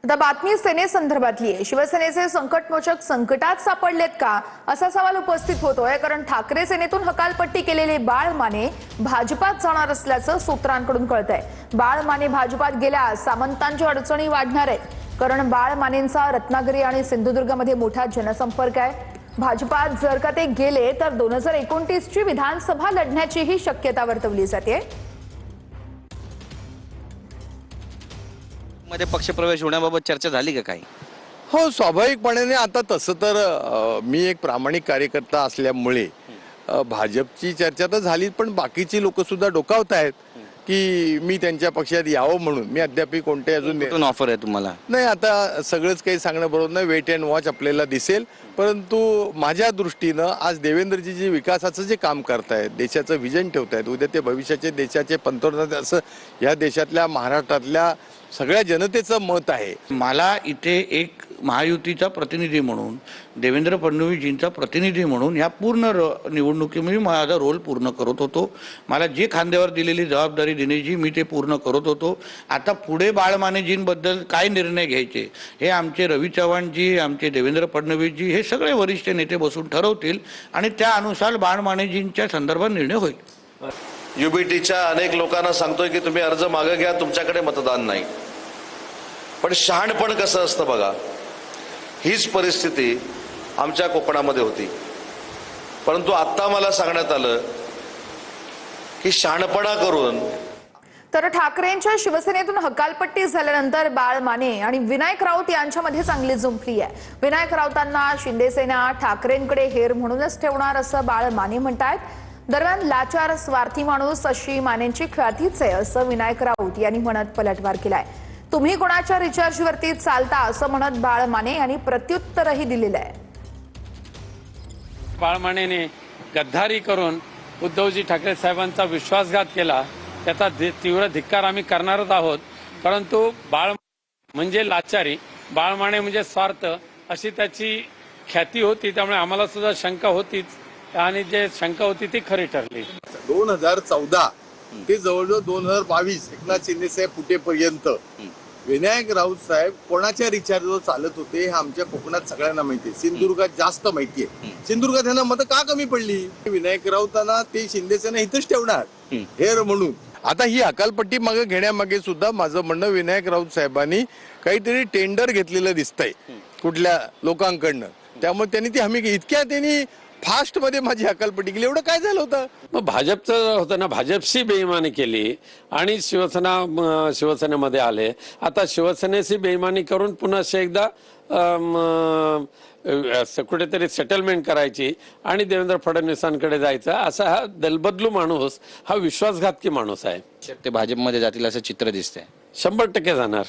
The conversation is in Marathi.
आता बातमी सेनेसंदर्भातली आहे। शिवसेनेचे संकटमोचक संकटात सापडलेत का असा सवाल उपस्थित होतोय, कारण ठाकरे सेनेतून हकालपट्टी केलेले बाळ माने भाजपात जाणार असल्याचं सूत्रांकडून कळतंय। बाळ माने भाजपात गेल्यास सामंतांच्या अडचणी वाढणार आहेत, कारण बाळ मानेंचा रत्नागिरी आणि सिंधुदुर्गमध्ये मोठा जनसंपर्क आहे। भाजपात जर का ते गेले तर 2029 ची विधानसभा लढण्याचीही शक्यता वर्तवली जाते। मध्ये पक्षप्रवेश होण्याबाबत चर्चा झाली का काही? हो, स्वाभाविकपणे आता तसं तर मी एक प्रामाणिक कार्यकर्ता असल्यामुळे भाजपची चर्चा तर झाली, पण बाकीची लोक सुद्धा डोकावत आहेत की मी त्यांच्या पक्षात यावं म्हणून। मी अद्याप कोणते अजून कुठून ऑफर आहे तुम्हाला? नाही, आता सगळंच काही सांगणं बरोबर नाही, वेट अँड वॉच आपल्याला दिसेल। परंतु माझ्या दृष्टीनं आज देवेंद्रजी जे विकासाचं जे काम करतायत, देशाचं विजन ठेवतायत, उद्या ते भविष्याचे देशाचे पंतप्रधान असं या देशातल्या महाराष्ट्रातल्या सगळ्या जनतेचं मत आहे। मला इथे एक महायुतीचा प्रतिनिधी म्हणून, देवेंद्र फडणवीसजींचा प्रतिनिधी म्हणून या पूर्ण निवडणुकीमध्ये माझा रोल पूर्ण करत होतो। मला जे खांद्यावर दिलेली जबाबदारी देण्याची मी ते पूर्ण करत होतो। आता पुढे बाळमानेजींबद्दल काय निर्णय घ्यायचे हे आमचे रवी चव्हाणजी, आमचे देवेंद्र फडणवीसजी हे सगळे वरिष्ठ नेते बसून ठरवतील आणि त्या अनुसार बाळमानेजींच्या संदर्भात निर्णय होईल। युबीटीच्या अनेक लोकांना सांगतोय की तुम्ही अर्ज मागे घ्या, तुमच्याकडे मतदान नाही। पण शहाणपण कसं असतं बघा, हीच परिस्थिती आमच्या कोकणामध्ये होती। परंतु आता मला सांगण्यात आलं की शहाणपणा करून तर ठाकरेंच्या शिवसेनेतून हकालपट्टी झाल्यानंतर बाळ माने आणि विनायक राऊत यांच्यामध्ये चांगली जुंपली आहे। विनायक राऊतांना शिंदे सेना ठाकरेंकडे हेर म्हणूनच ठेवणार असं बाळ माने म्हणतायत। दरम्यान लाचार स्वार्थी माणूस अशी मानेंची ख्यातीच आहे असं विनायक राऊत यांनी म्हणत पलटवार केलाय। तुम्ही कोणाच्या रिचार्जवरती चालता असं म्हणत बाळ माने यांनी प्रत्युत्तरही दिलेलं आहे। बाळ मानेने गद्दारी करून उद्धवजी ठाकरे साहेबांचा विश्वासघात केला, त्याचा तीव्र धिक्कार आम्ही करणारच आहोत। परंतु बाळ म्हणजे लाचारी, बाळ माने म्हणजे स्वार्थ अशी त्याची ख्याती होती, त्यामुळे आम्हाला सुद्धा शंका होतीच आणि जे शंका होती ती खरी ठरली। 2014 ते जवळजवळ 2022 एकनाथ शिंदे साहेब फुटेपर्यंत विनायक राऊत साहेब कोणाच्या रिचार्जवर चालत होते हे आमच्या कोकणात सगळ्यांना माहिती आहे। सिंधुदुर्गात जास्त माहिती आहे। सिंधुदुर्गात त्यांना मतं का कमी पडली? विनायक राऊतांना ते शिंदे सेना इथंच ठेवणार हेर म्हणून। आता ही अकालपट्टी मागे घेण्यामागे सुद्धा माझं म्हणणं, विनायक राऊत साहेबांनी काहीतरी टेंडर घेतलेलं दिसतंय कुठल्या लोकांकडनं, त्यामुळे त्यांनी ती हमी इतक्या त्यांनी फास्ट मध्ये माझी हकालपट्टी केली। एवढं काय झालं होतं? मग भाजपचं होतं ना, भाजपशी बेईमानी केली आणि शिवसेनेमध्ये आले। आता शिवसेनेशी बेईमानी करून पुन्हा एकदा कुठेतरी सेटलमेंट करायची आणि देवेंद्र फडणवीसांकडे जायचं, असा हा दलबदलू माणूस, हा विश्वासघातकी माणूस आहे। ते भाजपमध्ये जातील असं चित्र दिसतंय। 100% जाणार।